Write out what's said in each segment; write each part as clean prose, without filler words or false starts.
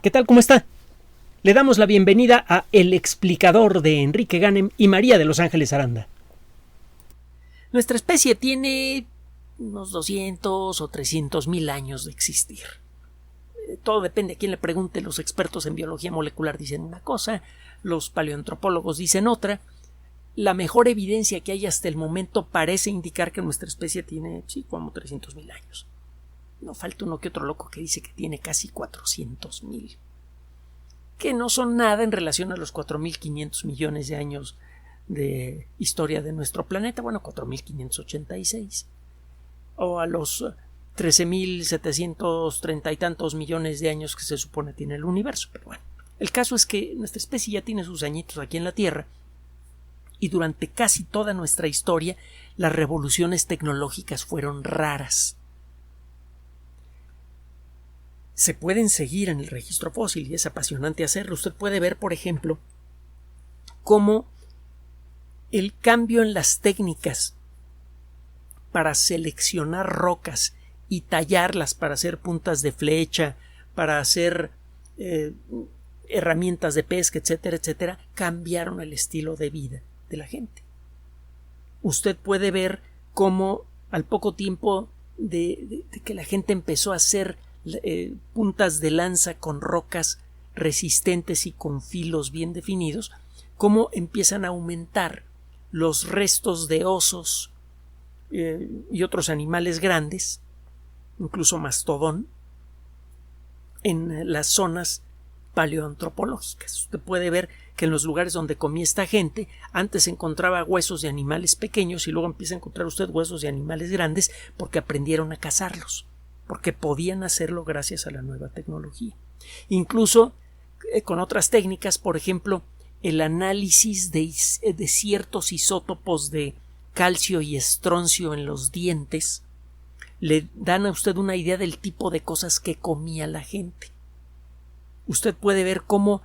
¿Qué tal? ¿Cómo está? Le damos la bienvenida a El Explicador de Enrique Ganem y María de Los Ángeles Aranda. Nuestra especie tiene unos 200 o 300 mil años de existir. Todo depende a quién le pregunte. Los expertos en biología molecular dicen una cosa, los paleoantropólogos dicen otra. La mejor evidencia que hay hasta el momento parece indicar que nuestra especie tiene, sí, como 300 mil años. No falta uno que otro loco que dice que tiene casi 400 mil. Que no son nada en relación a los 4.500 millones de años de historia de nuestro planeta. Bueno, 4.586. O a los 13.730 y tantos millones de años que se supone tiene el universo. Pero bueno, el caso es que nuestra especie ya tiene sus añitos aquí en la Tierra. Y durante casi toda nuestra historia, las revoluciones tecnológicas fueron raras. Se pueden seguir en el registro fósil y es apasionante hacerlo. Usted puede ver, por ejemplo, cómo el cambio en las técnicas para seleccionar rocas y tallarlas para hacer puntas de flecha, para hacer herramientas de pesca, etcétera, etcétera, cambiaron el estilo de vida de la gente. Usted puede ver cómo al poco tiempo de que la gente empezó a hacer puntas de lanza con rocas resistentes y con filos bien definidos, cómo empiezan a aumentar los restos de osos y otros animales grandes, incluso mastodón, en las zonas paleoantropológicas. Usted puede ver que en los lugares donde comía esta gente antes se encontraba huesos de animales pequeños y luego empieza a encontrar usted huesos de animales grandes porque aprendieron a cazarlos, porque podían hacerlo gracias a la nueva tecnología. Incluso con otras técnicas, por ejemplo, el análisis de ciertos isótopos de calcio y estroncio en los dientes le dan a usted una idea del tipo de cosas que comía la gente. Usted puede ver cómo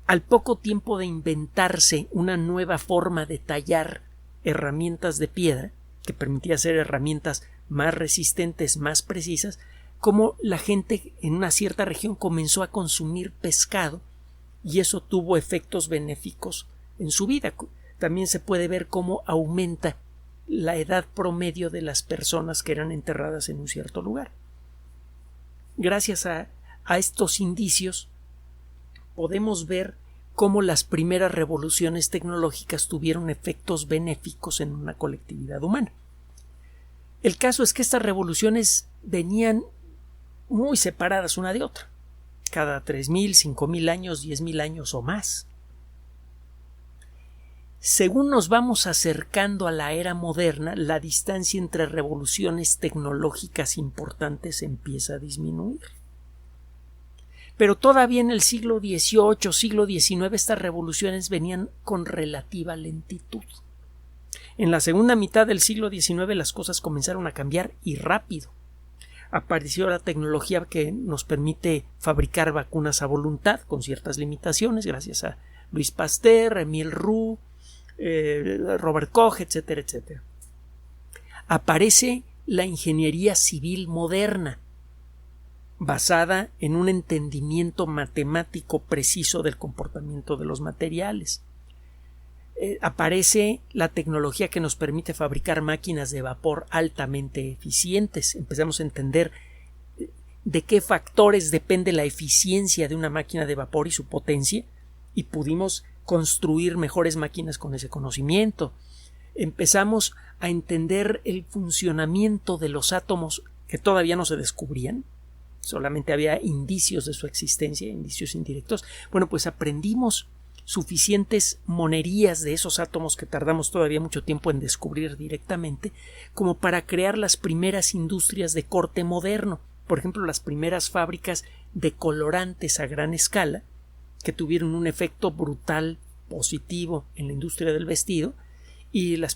al poco tiempo de inventarse una nueva forma de tallar herramientas de piedra que permitía hacer herramientas más resistentes, más precisas, cómo la gente en una cierta región comenzó a consumir pescado y eso tuvo efectos benéficos en su vida. También se puede ver cómo aumenta la edad promedio de las personas que eran enterradas en un cierto lugar. Gracias a estos indicios podemos ver cómo las primeras revoluciones tecnológicas tuvieron efectos benéficos en una colectividad humana. El caso es que estas revoluciones venían muy separadas una de otra, cada 3.000, 5.000 años, 10.000 años o más. Según nos vamos acercando a la era moderna, la distancia entre revoluciones tecnológicas importantes empieza a disminuir. Pero todavía en el siglo XVIII, siglo XIX, estas revoluciones venían con relativa lentitud. En la segunda mitad del siglo XIX las cosas comenzaron a cambiar y rápido. Apareció la tecnología que nos permite fabricar vacunas a voluntad con ciertas limitaciones, gracias a Louis Pasteur, Émile Roux, Robert Koch, etcétera, etcétera. Aparece la ingeniería civil moderna, basada en un entendimiento matemático preciso del comportamiento de los materiales. Aparece la tecnología que nos permite fabricar máquinas de vapor altamente eficientes. Empezamos a entender de qué factores depende la eficiencia de una máquina de vapor y su potencia, y pudimos construir mejores máquinas con ese conocimiento. Empezamos a entender el funcionamiento de los átomos que todavía no se descubrían, solamente había indicios de su existencia, indicios indirectos. Bueno, pues aprendimos suficientes monerías de esos átomos que tardamos todavía mucho tiempo en descubrir directamente, como para crear las primeras industrias de corte moderno. Por ejemplo, las primeras fábricas de colorantes a gran escala, que tuvieron un efecto brutal positivo en la industria del vestido, y los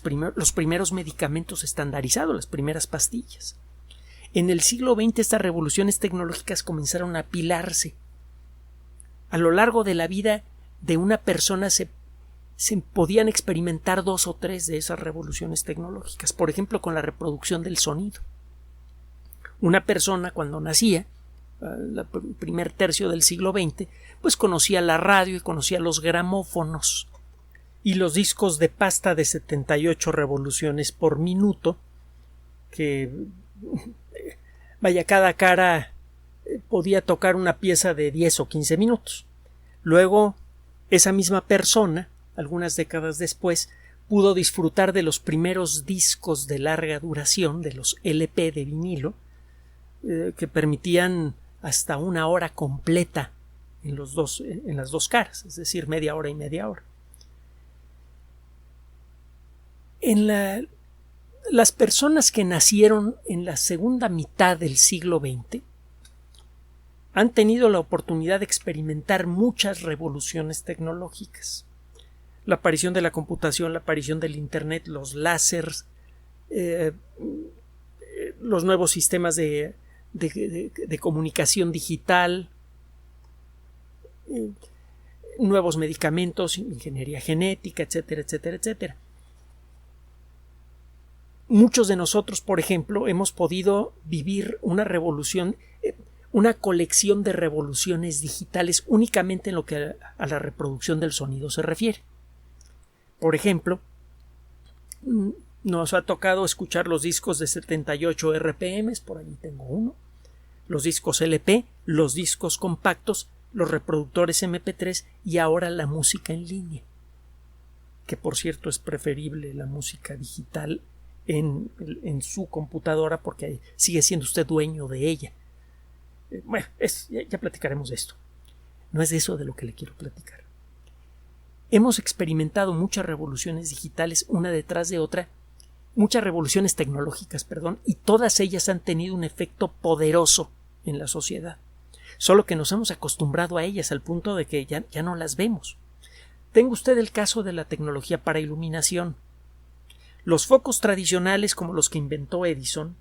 primeros medicamentos estandarizados, las primeras pastillas. En el siglo XX estas revoluciones tecnológicas comenzaron a apilarse. A lo largo de la vida de una persona se podían experimentar 2 o 3 de esas revoluciones tecnológicas. Por ejemplo, con la reproducción del sonido. Una persona cuando nacía primer tercio del siglo XX, pues conocía la radio y conocía los gramófonos y los discos de pasta de 78 revoluciones por minuto, que vaya, cada cara podía tocar una pieza de 10 o 15 minutos. Luego, esa misma persona, algunas décadas después, pudo disfrutar de los primeros discos de larga duración, de los LP de vinilo, que permitían hasta una hora completa en las dos caras, es decir, media hora y media hora. Las personas que nacieron en la segunda mitad del siglo XX han tenido la oportunidad de experimentar muchas revoluciones tecnológicas. La aparición de la computación, la aparición del Internet, los láseres, los nuevos sistemas de comunicación digital, nuevos medicamentos, ingeniería genética, etcétera, etcétera, etcétera. Muchos de nosotros, por ejemplo, hemos podido vivir una revolución, una colección de revoluciones digitales únicamente en lo que a la reproducción del sonido se refiere. Por ejemplo, nos ha tocado escuchar los discos de 78 RPM, por allí tengo uno, los discos LP, los discos compactos, los reproductores MP3 y ahora la música en línea, que por cierto es preferible la música digital en su computadora porque sigue siendo usted dueño de ella. Bueno, ya platicaremos de esto. No es de eso de lo que le quiero platicar. Hemos experimentado muchas revoluciones digitales una detrás de otra, muchas revoluciones tecnológicas, y todas ellas han tenido un efecto poderoso en la sociedad. Solo que nos hemos acostumbrado a ellas al punto de que ya no las vemos. Tenga usted el caso de la tecnología para iluminación. Los focos tradicionales, como los que inventó Edison,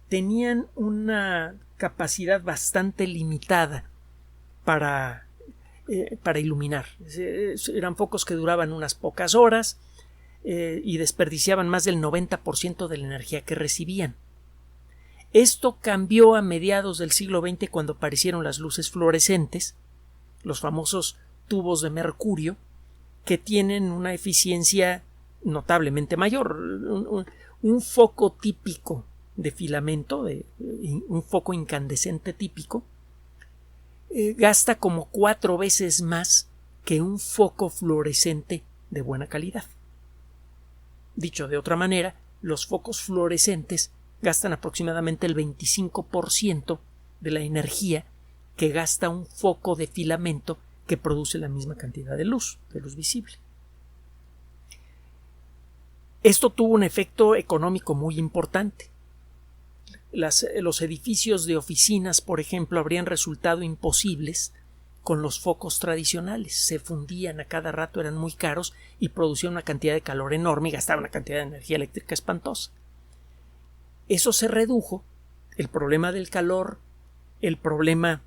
tenían una capacidad bastante limitada para iluminar. Eran focos que duraban unas pocas horas y desperdiciaban más del 90% de la energía que recibían. Esto cambió a mediados del siglo XX cuando aparecieron las luces fluorescentes, los famosos tubos de mercurio, que tienen una eficiencia notablemente mayor. Un foco típico de filamento, un foco incandescente típico, gasta como 4 veces más que un foco fluorescente de buena calidad. Dicho de otra manera, los focos fluorescentes gastan aproximadamente el 25% de la energía que gasta un foco de filamento que produce la misma cantidad de luz visible. Esto tuvo un efecto económico muy importante. Los edificios de oficinas, por ejemplo, habrían resultado imposibles con los focos tradicionales. Se fundían a cada rato, eran muy caros y producían una cantidad de calor enorme y gastaban una cantidad de energía eléctrica espantosa. Eso se redujo, el problema del calor, el problema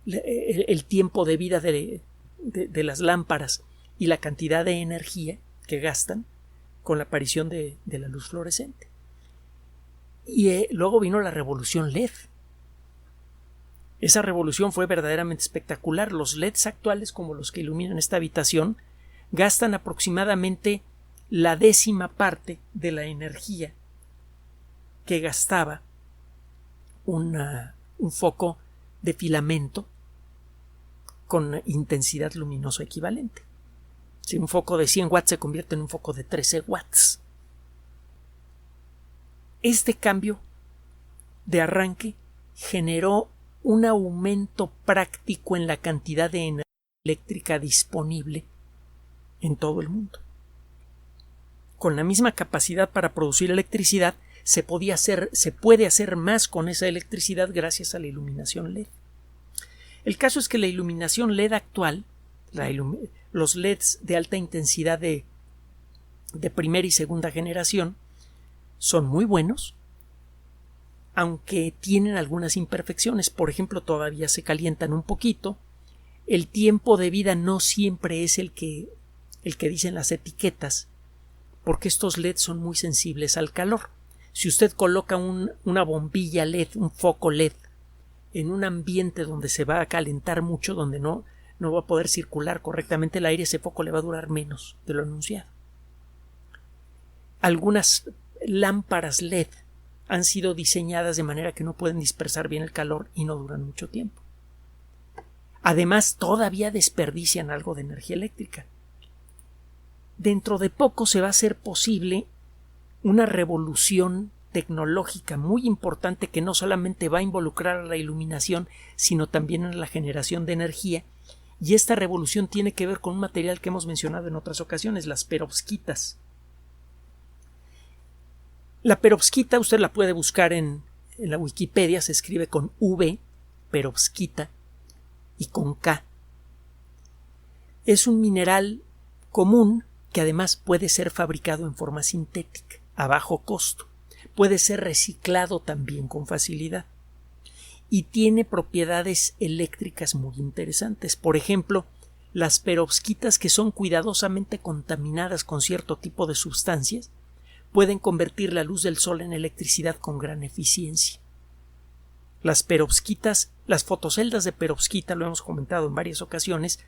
el tiempo de vida de las lámparas y la cantidad de energía que gastan con la aparición de la luz fluorescente. Y luego vino la revolución LED. Esa revolución fue verdaderamente espectacular. Los LEDs actuales, como los que iluminan esta habitación, gastan aproximadamente la 10ª parte de la energía que gastaba un foco de filamento con intensidad luminosa equivalente. Si un foco de 100 watts se convierte en un foco de 13 watts. Este cambio de arranque generó un aumento práctico en la cantidad de energía eléctrica disponible en todo el mundo. Con la misma capacidad para producir electricidad, se puede hacer más con esa electricidad gracias a la iluminación LED. El caso es que la iluminación LED actual, los LEDs de alta intensidad de primera y segunda generación, son muy buenos, aunque tienen algunas imperfecciones. Por ejemplo, todavía se calientan un poquito. El tiempo de vida no siempre es el que dicen las etiquetas, porque estos LEDs son muy sensibles al calor. Si usted coloca una bombilla LED, un foco LED, en un ambiente donde se va a calentar mucho, donde no va a poder circular correctamente el aire, ese foco le va a durar menos de lo anunciado. Algunas lámparas LED han sido diseñadas de manera que no pueden dispersar bien el calor y no duran mucho tiempo. Además, todavía desperdician algo de energía eléctrica. Dentro de poco se va a hacer posible una revolución tecnológica muy importante que no solamente va a involucrar a la iluminación, sino también en la generación de energía. Y esta revolución tiene que ver con un material que hemos mencionado en otras ocasiones, las perovskitas. La perovskita usted la puede buscar en la Wikipedia, se escribe con V, perovskita, y con K. Es un mineral común que además puede ser fabricado en forma sintética, a bajo costo. Puede ser reciclado también con facilidad. Y tiene propiedades eléctricas muy interesantes. Por ejemplo, las perovskitas que son cuidadosamente contaminadas con cierto tipo de sustancias pueden convertir la luz del sol en electricidad con gran eficiencia. Las perovskitas, las fotoceldas de perovskita, lo hemos comentado en varias ocasiones,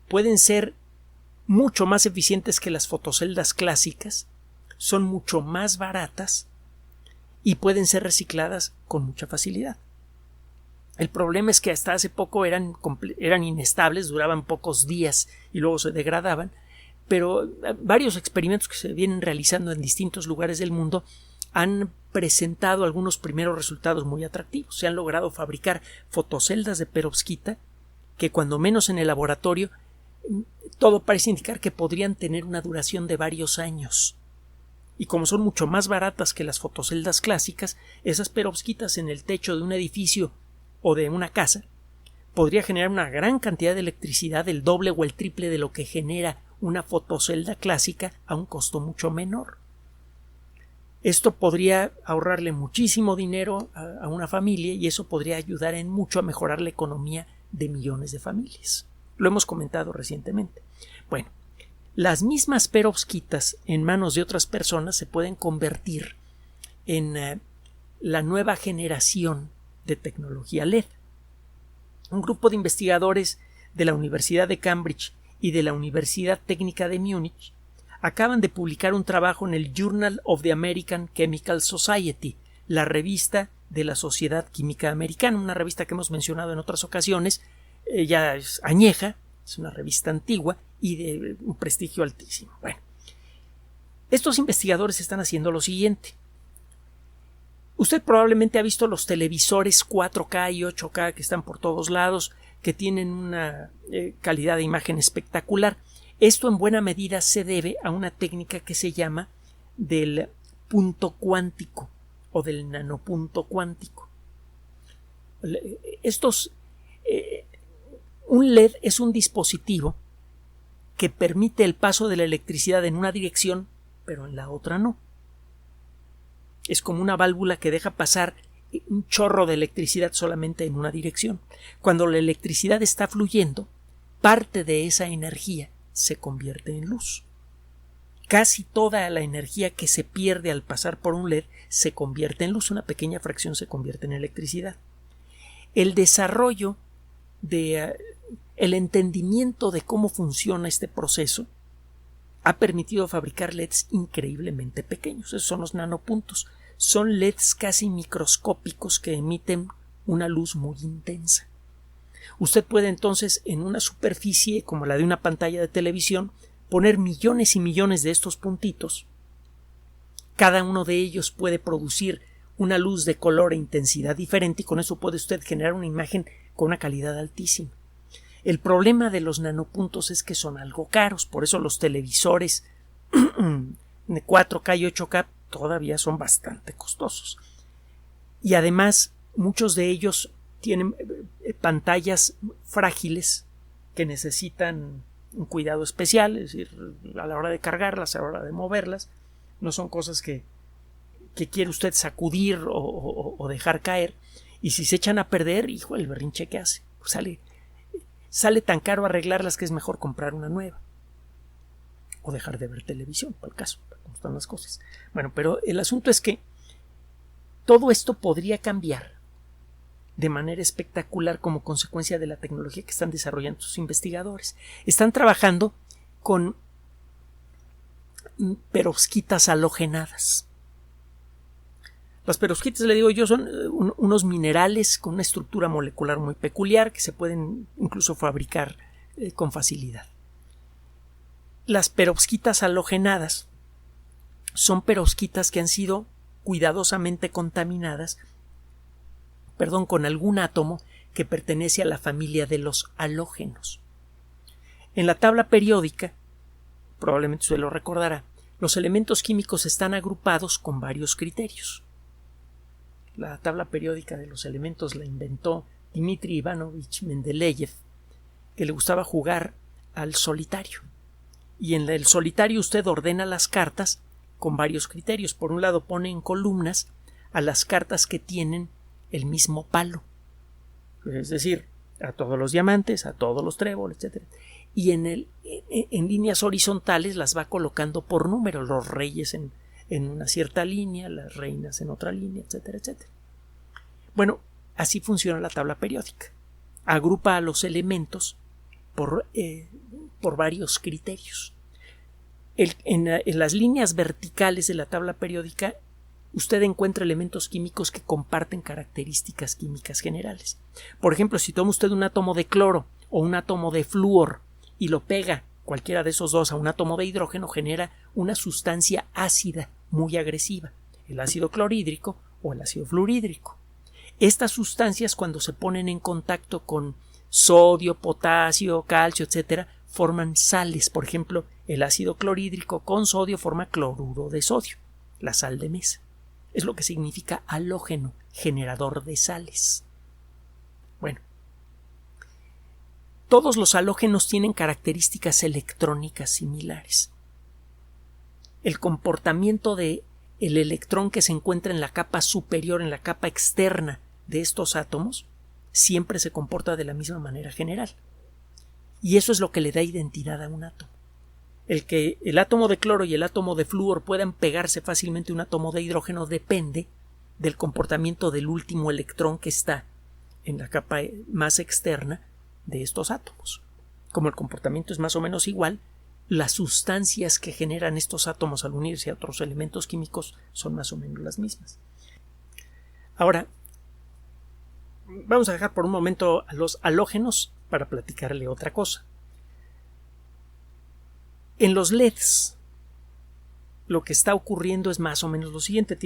pueden ser mucho más eficientes que las fotoceldas clásicas, son mucho más baratas y pueden ser recicladas con mucha facilidad. El problema es que hasta hace poco eran inestables, duraban pocos días y luego se degradaban, pero varios experimentos que se vienen realizando en distintos lugares del mundo han presentado algunos primeros resultados muy atractivos. Se han logrado fabricar fotoceldas de perovskita que, cuando menos en el laboratorio, todo parece indicar que podrían tener una duración de varios años. Y como son mucho más baratas que las fotoceldas clásicas, esas perovskitas en el techo de un edificio o de una casa podría generar una gran cantidad de electricidad, el doble o el triple de lo que genera una fotocelda clásica a un costo mucho menor. Esto podría ahorrarle muchísimo dinero a una familia y eso podría ayudar en mucho a mejorar la economía de millones de familias. Lo hemos comentado recientemente. Bueno, las mismas perovskitas en manos de otras personas se pueden convertir en la nueva generación de tecnología LED. Un grupo de investigadores de la Universidad de Cambridge y de la Universidad Técnica de Múnich acaban de publicar un trabajo en el Journal of the American Chemical Society, la revista de la Sociedad Química Americana, una revista que hemos mencionado en otras ocasiones, ya es añeja, es una revista antigua y de un prestigio altísimo. Bueno, estos investigadores están haciendo lo siguiente. Usted probablemente ha visto los televisores 4K y 8K que están por todos lados, que tienen una calidad de imagen espectacular. Esto en buena medida se debe a una técnica que se llama del punto cuántico o del nanopunto cuántico. Un LED es un dispositivo que permite el paso de la electricidad en una dirección, pero en la otra no. Es como una válvula que deja pasar un chorro de electricidad solamente en una dirección. Cuando la electricidad está fluyendo, parte de esa energía se convierte en luz. Casi toda la energía que se pierde al pasar por un LED se convierte en luz, una pequeña fracción se convierte en electricidad. El desarrollo el entendimiento de cómo funciona este proceso ha permitido fabricar LEDs increíblemente pequeños. Esos son los nanopuntos. Son LEDs casi microscópicos que emiten una luz muy intensa. Usted puede entonces, en una superficie como la de una pantalla de televisión, poner millones y millones de estos puntitos. Cada uno de ellos puede producir una luz de color e intensidad diferente y con eso puede usted generar una imagen con una calidad altísima. El problema de los nanopuntos es que son algo caros, por eso los televisores de 4K y 8K todavía son bastante costosos. Y además, muchos de ellos tienen pantallas frágiles que necesitan un cuidado especial, es decir, a la hora de cargarlas, a la hora de moverlas, no son cosas que quiere usted sacudir o dejar caer, y si se echan a perder, hijo, el berrinche que hace, sale tan caro arreglarlas que es mejor comprar una nueva o dejar de ver televisión, por el caso, cómo están las cosas. Bueno, pero el asunto es que Todo esto podría cambiar de manera espectacular como consecuencia de la tecnología que están desarrollando sus investigadores. Están trabajando con perovskitas halogenadas. Las perovskitas, le digo yo, son unos minerales con una estructura molecular muy peculiar que se pueden incluso fabricar con facilidad. Las perovskitas halogenadas son perovskitas que han sido cuidadosamente contaminadas con algún átomo que pertenece a la familia de los halógenos. En la tabla periódica, probablemente usted lo recordará, los elementos químicos están agrupados con varios criterios. La tabla periódica de los elementos la inventó Dmitri Ivanovich Mendeleev, que le gustaba jugar al solitario. Y en el solitario usted ordena las cartas con varios criterios. Por un lado pone en columnas a las cartas que tienen el mismo palo, es decir, a todos los diamantes, a todos los tréboles, etc. Y en líneas horizontales las va colocando por número, los reyes en una cierta línea, las reinas en otra línea, etcétera, etcétera. Bueno, así funciona la tabla periódica. Agrupa a los elementos por varios criterios. En las líneas verticales de la tabla periódica usted encuentra elementos químicos que comparten características químicas generales. Por ejemplo, si toma usted un átomo de cloro o un átomo de flúor y lo pega, cualquiera de esos dos, a un átomo de hidrógeno, genera una sustancia ácida muy agresiva, el ácido clorhídrico o el ácido fluorhídrico. Estas sustancias, cuando se ponen en contacto con sodio, potasio, calcio, etc., forman sales. Por ejemplo, el ácido clorhídrico con sodio forma cloruro de sodio, la sal de mesa. Es lo que significa halógeno, generador de sales. Bueno, todos los halógenos tienen características electrónicas similares. El comportamiento del electrón que se encuentra en la capa superior, en la capa externa de estos átomos, siempre se comporta de la misma manera general. Y eso es lo que le da identidad a un átomo. El que el átomo de cloro y el átomo de flúor puedan pegarse fácilmente a un átomo de hidrógeno depende del comportamiento del último electrón que está en la capa más externa de estos átomos. Como el comportamiento es más o menos igual, las sustancias que generan estos átomos al unirse a otros elementos químicos son más o menos las mismas. Ahora, vamos a dejar por un momento a los halógenos para platicarle otra cosa. En los LEDs, lo que está ocurriendo es más o menos lo siguiente.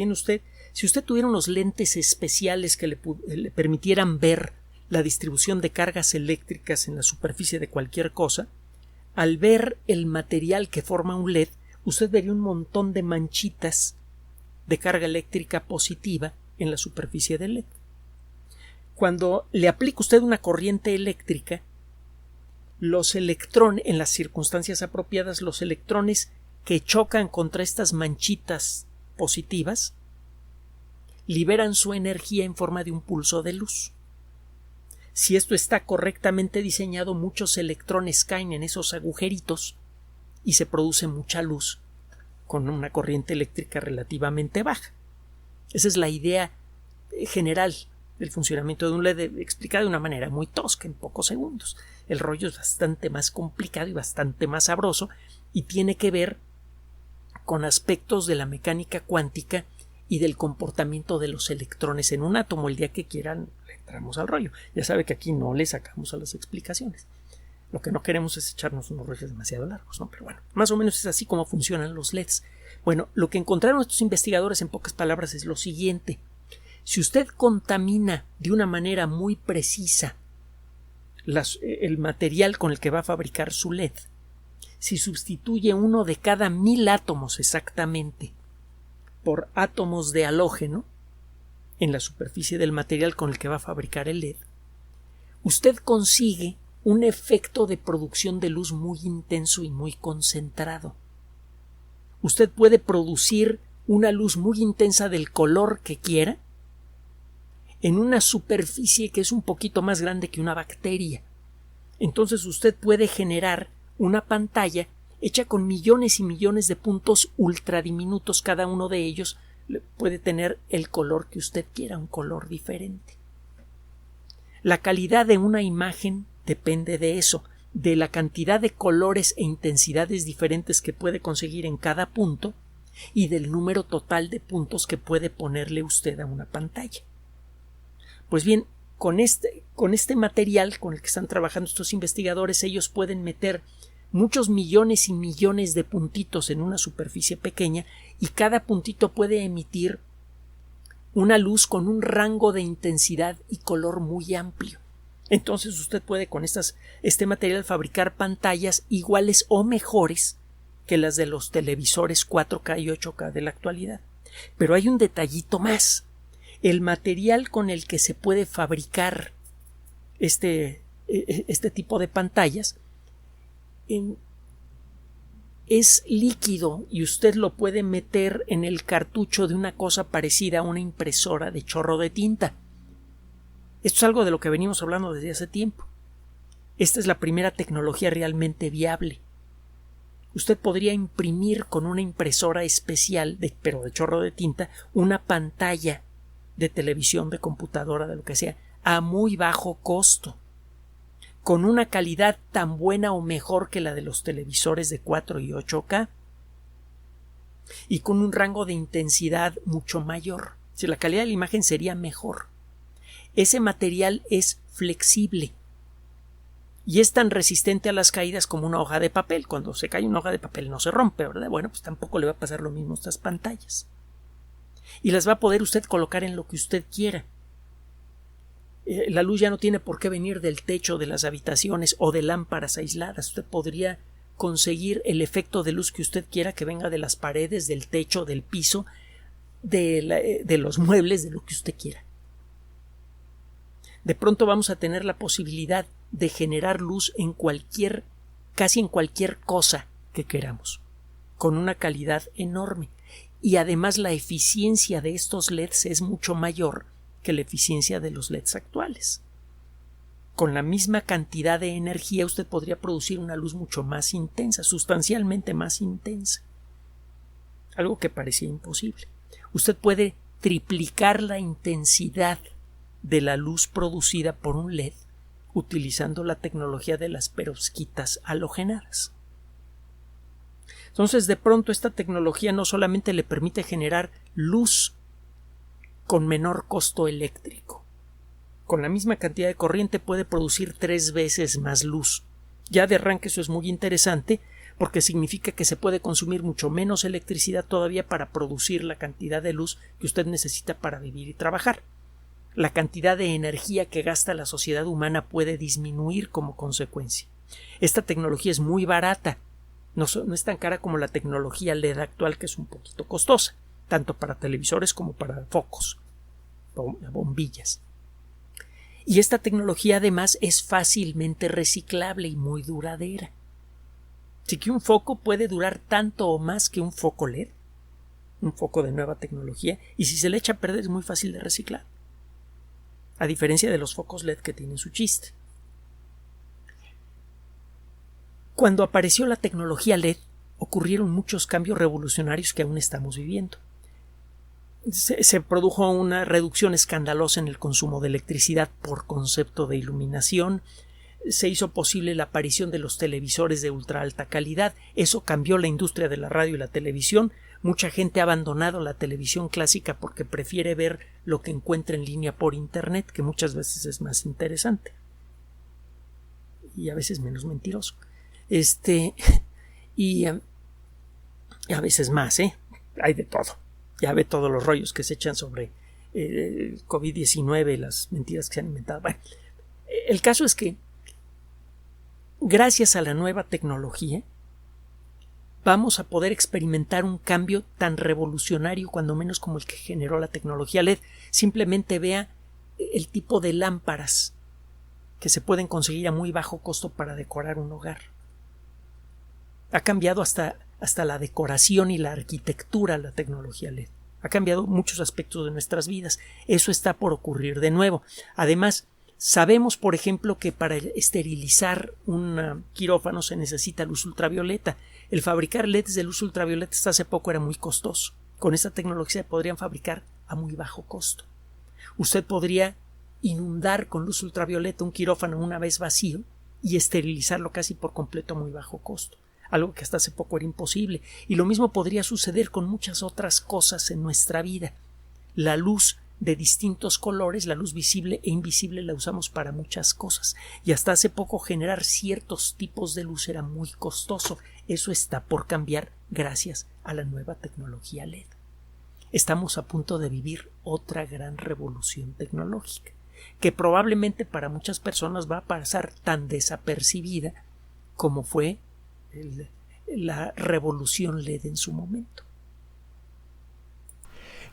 Si usted tuviera unos lentes especiales que le permitieran ver la distribución de cargas eléctricas en la superficie de cualquier cosa, al ver el material que forma un LED, usted vería un montón de manchitas de carga eléctrica positiva en la superficie del LED. Cuando le aplica usted una corriente eléctrica, los electrones, en las circunstancias apropiadas, los electrones que chocan contra estas manchitas positivas liberan su energía en forma de un pulso de luz. Si esto está correctamente diseñado, muchos electrones caen en esos agujeritos y se produce mucha luz con una corriente eléctrica relativamente baja. Esa es la idea general del funcionamiento de un LED, explicada de una manera muy tosca en pocos segundos. El rollo es bastante más complicado y bastante más sabroso y tiene que ver con aspectos de la mecánica cuántica y del comportamiento de los electrones en un átomo. El día que quieran le entramos al rollo. Ya sabe que aquí no le sacamos a las explicaciones. Lo que no queremos es echarnos unos rollos demasiado largos, ¿no? Pero bueno, más o menos es así como funcionan los LEDs. Bueno, lo que encontraron estos investigadores en pocas palabras es lo siguiente. Si usted contamina de una manera muy precisa el material con el que va a fabricar su LED, si sustituye uno de cada 1000 átomos exactamente por átomos de halógeno en la superficie del material con el que va a fabricar el LED, usted consigue un efecto de producción de luz muy intenso y muy concentrado. Usted puede producir una luz muy intensa del color que quiera en una superficie que es un poquito más grande que una bacteria. Entonces usted puede generar una pantalla hecha con millones y millones de puntos ultradiminutos, cada uno de ellos puede tener el color que usted quiera, un color diferente. La calidad de una imagen depende de eso, de la cantidad de colores e intensidades diferentes que puede conseguir en cada punto y del número total de puntos que puede ponerle usted a una pantalla. Pues bien, con este material con el que están trabajando estos investigadores, ellos pueden meter muchos millones y millones de puntitos en una superficie pequeña y cada puntito puede emitir una luz con un rango de intensidad y color muy amplio. Entonces usted puede con este material fabricar pantallas iguales o mejores que las de los televisores 4K y 8K de la actualidad. Pero hay un detallito más. El material con el que se puede fabricar este tipo de pantallas es líquido y usted lo puede meter en el cartucho de una cosa parecida a una impresora de chorro de tinta. Esto es algo de lo que venimos hablando desde hace tiempo. Esta es la primera tecnología realmente viable. Usted podría imprimir con una impresora especial, pero de chorro de tinta, una pantalla de televisión, de computadora, de lo que sea, a muy bajo costo, con una calidad tan buena o mejor que la de los televisores de 4 y 8K y con un rango de intensidad mucho mayor. Si la calidad de la imagen sería mejor. Ese material es flexible y es tan resistente a las caídas como una hoja de papel. Cuando se cae una hoja de papel no se rompe, ¿verdad? Bueno, pues tampoco le va a pasar lo mismo a estas pantallas. Y las va a poder usted colocar en lo que usted quiera. La luz ya no tiene por qué venir del techo de las habitaciones o de lámparas aisladas. Usted podría conseguir el efecto de luz que usted quiera que venga de las paredes, del techo, del piso, de los muebles, de lo que usted quiera. De pronto vamos a tener la posibilidad de generar luz casi en cualquier cosa que queramos, con una calidad enorme. Y además la eficiencia de estos LEDs es mucho mayor que la eficiencia de los LEDs actuales. Con la misma cantidad de energía usted podría producir una luz mucho más intensa, sustancialmente más intensa. Algo que parecía imposible. Usted puede triplicar la intensidad de la luz producida por un LED utilizando la tecnología de las perovskitas halogenadas. Entonces, de pronto, esta tecnología no solamente le permite generar luz con menor costo eléctrico. Con la misma cantidad de corriente puede producir 3 veces más luz. Ya de arranque eso es muy interesante porque significa que se puede consumir mucho menos electricidad todavía para producir la cantidad de luz que usted necesita para vivir y trabajar. La cantidad de energía que gasta la sociedad humana puede disminuir como consecuencia. Esta tecnología es muy barata. No es tan cara como la tecnología LED actual, que es un poquito costosa, tanto para televisores como para focos, bombillas. Y esta tecnología además es fácilmente reciclable y muy duradera. Así que un foco puede durar tanto o más que un foco LED, un foco de nueva tecnología, y si se le echa a perder es muy fácil de reciclar, a diferencia de los focos LED que tienen su chiste. Cuando apareció la tecnología LED, ocurrieron muchos cambios revolucionarios que aún estamos viviendo. Se produjo una reducción escandalosa en el consumo de electricidad por concepto de iluminación. Se hizo posible la aparición de los televisores de ultra alta calidad. Eso cambió la industria de la radio y la televisión. Mucha gente ha abandonado la televisión clásica porque prefiere ver lo que encuentra en línea por Internet, que muchas veces es más interesante y a veces menos mentiroso. Y a veces más, hay de todo. Ya ve todos los rollos que se echan sobre el COVID-19, las mentiras que se han inventado. Bueno, el caso es que gracias a la nueva tecnología vamos a poder experimentar un cambio tan revolucionario, cuando menos como el que generó la tecnología LED. Simplemente vea el tipo de lámparas que se pueden conseguir a muy bajo costo para decorar un hogar. Ha cambiado hasta la decoración y la arquitectura la tecnología LED. Ha cambiado muchos aspectos de nuestras vidas. Eso está por ocurrir de nuevo. Además, sabemos, por ejemplo, que para esterilizar un quirófano se necesita luz ultravioleta. El fabricar LEDs de luz ultravioleta hasta hace poco era muy costoso. con esta tecnología se podrían fabricar a muy bajo costo. Usted podría inundar con luz ultravioleta un quirófano una vez vacío y esterilizarlo casi por completo a muy bajo costo, algo que hasta hace poco era imposible. Y lo mismo podría suceder con muchas otras cosas en nuestra vida. La luz de distintos colores, la luz visible e invisible, la usamos para muchas cosas. Y hasta hace poco generar ciertos tipos de luz era muy costoso. Eso está por cambiar gracias a la nueva tecnología LED. Estamos a punto de vivir otra gran revolución tecnológica, que probablemente para muchas personas va a pasar tan desapercibida como fue la revolución LED en su momento.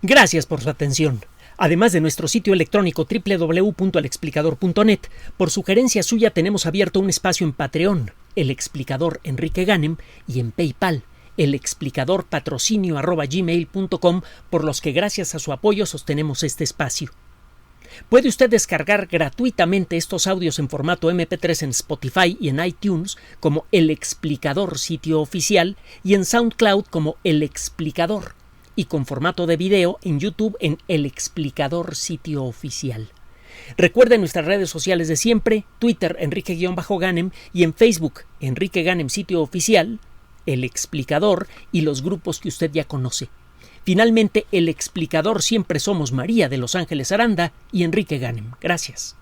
Gracias por su atención. Además de nuestro sitio electrónico www.alexplicador.net, por sugerencia suya tenemos abierto un espacio en Patreon, El Explicador Enrique Ganem, y en PayPal, elexplicadorpatrocinio@gmail.com, por los que gracias a su apoyo sostenemos este espacio. Puede usted descargar gratuitamente estos audios en formato MP3 en Spotify y en iTunes como El Explicador sitio oficial y en SoundCloud como El Explicador, y con formato de video en YouTube en El Explicador sitio oficial. Recuerden nuestras redes sociales de siempre, Twitter Enrique-Ganem y en Facebook Enrique Ganem sitio oficial, El Explicador y los grupos que usted ya conoce. Finalmente, El Explicador siempre somos María de Los Ángeles Aranda y Enrique Ganem. Gracias.